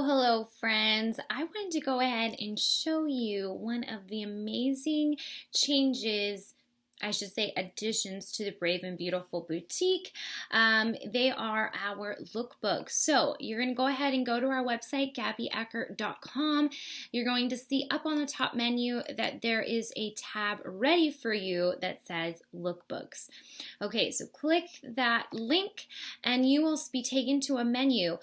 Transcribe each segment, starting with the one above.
Hello friends. I wanted to go ahead and show you one of the amazing changes, I should say additions to the Brave and Beautiful boutique. They are our lookbooks. So you're going to go ahead and go to our website, GabbyEckert.com. You're going to see up on the top menu that there is a tab ready for you that says lookbooks. Okay, so click that link and you will be taken to a menu.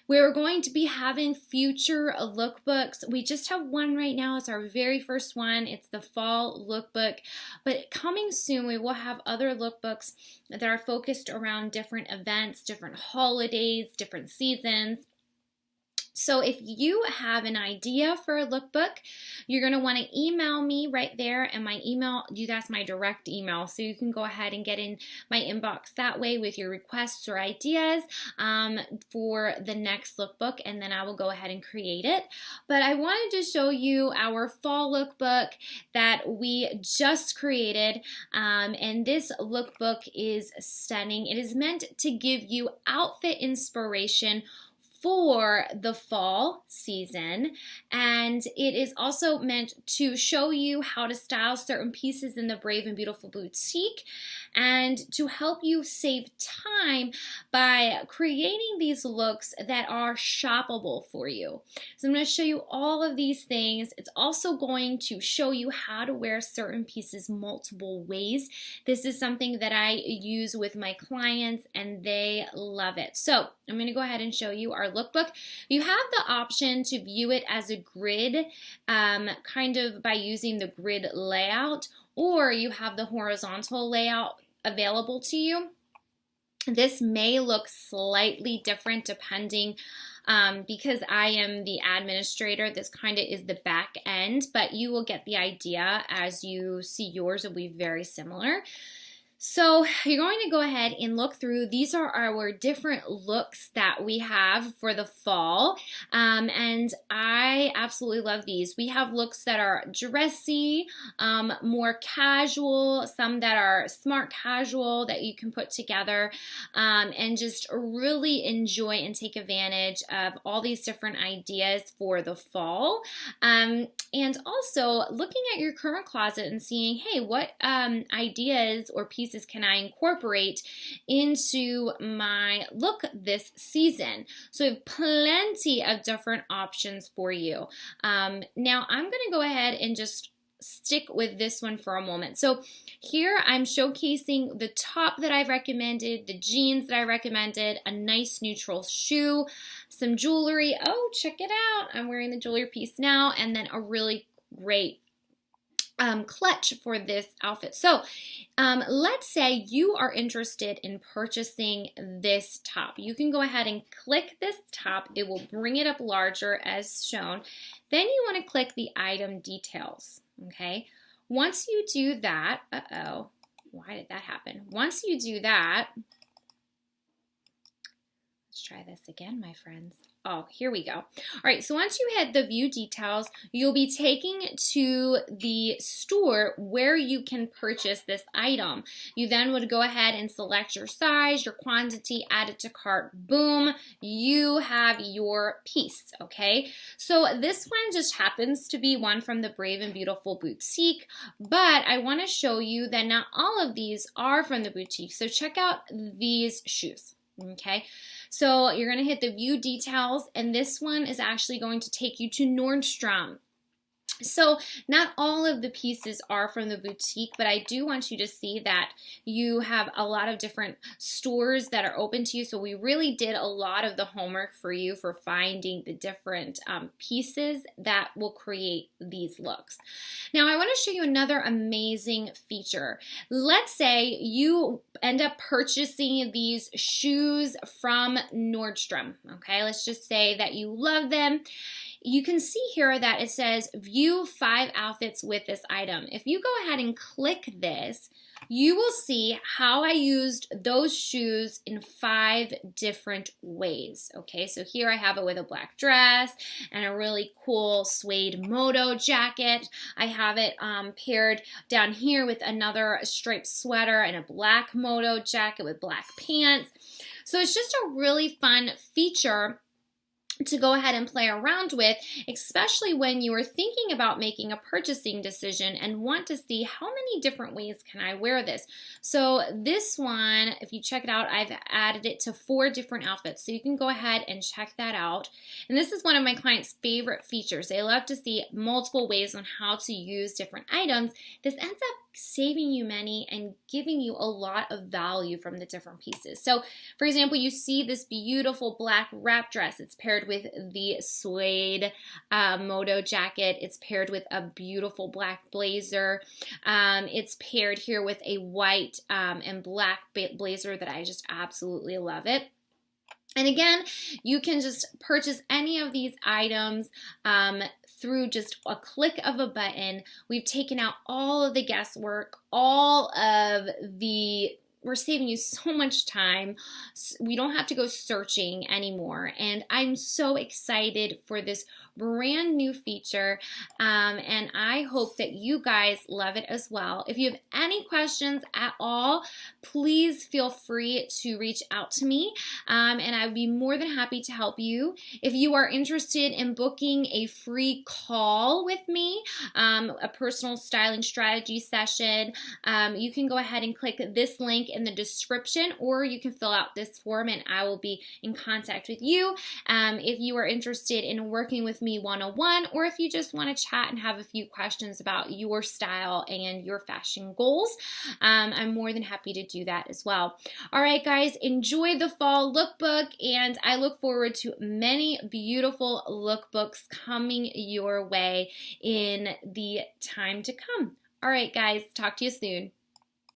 We're going to be having future lookbooks. We just have one right now. It's our very first one. It's the Fall Lookbook. But coming soon, we will have other lookbooks that are focused around different events, different holidays, different seasons. So if you have an idea for a lookbook, you're going to want to email me right there, and my email, that's my direct email, so you can go ahead and get in my inbox that way with your requests or ideas for the next lookbook, and then I will go ahead and create it. But I wanted to show you our fall lookbook that we just created, and this lookbook is stunning. It is meant to give you outfit inspiration for the fall season, and it is also meant to show you how to style certain pieces in the Brave and Beautiful boutique and to help you save time by creating these looks that are shoppable for you. So I'm going to show you all of these things. It's also going to show you how to wear certain pieces multiple ways. This is something that I use with my clients and they love it. So I'm going to go ahead and show you our lookbook. You have the option to view it as a grid, kind of by using the grid layout, or you have the horizontal layout available to you. This may look slightly different depending because I am the administrator. This kind of is the back end, but you will get the idea as you see yours will be very similar. So you're going to go ahead and look through. These are our different looks that we have for the fall, and I absolutely love these. We have looks that are dressy, more casual, some that are smart casual that you can put together and just really enjoy and take advantage of all these different ideas for the fall. And also looking at your current closet and seeing, hey, what ideas or pieces can I incorporate into my look this season? So we have plenty of different options for you. Now I'm going to go ahead and just stick with this one for a moment. So here I'm showcasing the top that I've recommended, the jeans that I recommended, a nice neutral shoe, some jewelry. Oh, check it out. I'm wearing the jewelry piece now, and then a really great clutch for this outfit. So let's say you are interested in purchasing this top. You can go ahead and click this top. It will bring it up larger as shown. Then you want to click the item details. Okay. Once you do that, why did that happen? Once you do that, let's try this again, my friends. Oh, here we go. All right, so once you hit the view details, you'll be taken to the store where you can purchase this item. You then would go ahead and select your size, your quantity, add it to cart. Boom, you have your piece, okay? So this one just happens to be one from the Brave and Beautiful boutique, but I want to show you that not all of these are from the boutique. So check out these shoes. Okay, so you're going to hit the view details, and this one is actually going to take you to Nordstrom. So not all of the pieces are from the boutique, but I do want you to see that you have a lot of different stores that are open to you. So we really did a lot of the homework for you for finding the different pieces that will create these looks. Now I want to show you another amazing feature. Let's say you end up purchasing these shoes from Nordstrom. Okay, let's just say that you love them. You can see here that it says view 5 outfits with this item. If you go ahead and click this, you will see how I used those shoes in 5 different ways. Okay, so here I have it with a black dress and a really cool suede moto jacket. I have it paired down here with another striped sweater and a black moto jacket with black pants. So it's just a really fun feature to go ahead and play around with, especially when you are thinking about making a purchasing decision and want to see how many different ways can I wear this. So this one, if you check it out, I've added it to 4 different outfits. So you can go ahead and check that out. And this is one of my clients' favorite features. They love to see multiple ways on how to use different items. This ends up saving you money and giving you a lot of value from the different pieces. So for example, you see this beautiful black wrap dress. It's paired with the suede moto jacket. It's paired with a beautiful black blazer. It's paired here with a white and black blazer that I just absolutely love it. And again, you can just purchase any of these items through just a click of a button. We've taken out all of the guesswork, we're saving you so much time. We don't have to go searching anymore. And I'm so excited for this brand new feature. And I hope that you guys love it as well. If you have any questions at all, please feel free to reach out to me. And I would be more than happy to help you. If you are interested in booking a free call with me, a personal styling strategy session, you can go ahead and click this link in the description, or you can fill out this form and I will be in contact with you. If you are interested in working with me one-on-one, or if you just want to chat and have a few questions about your style and your fashion goals, I'm more than happy to do that as well. All right, guys, enjoy the fall lookbook, and I look forward to many beautiful lookbooks coming your way in the time to come. All right, guys, talk to you soon.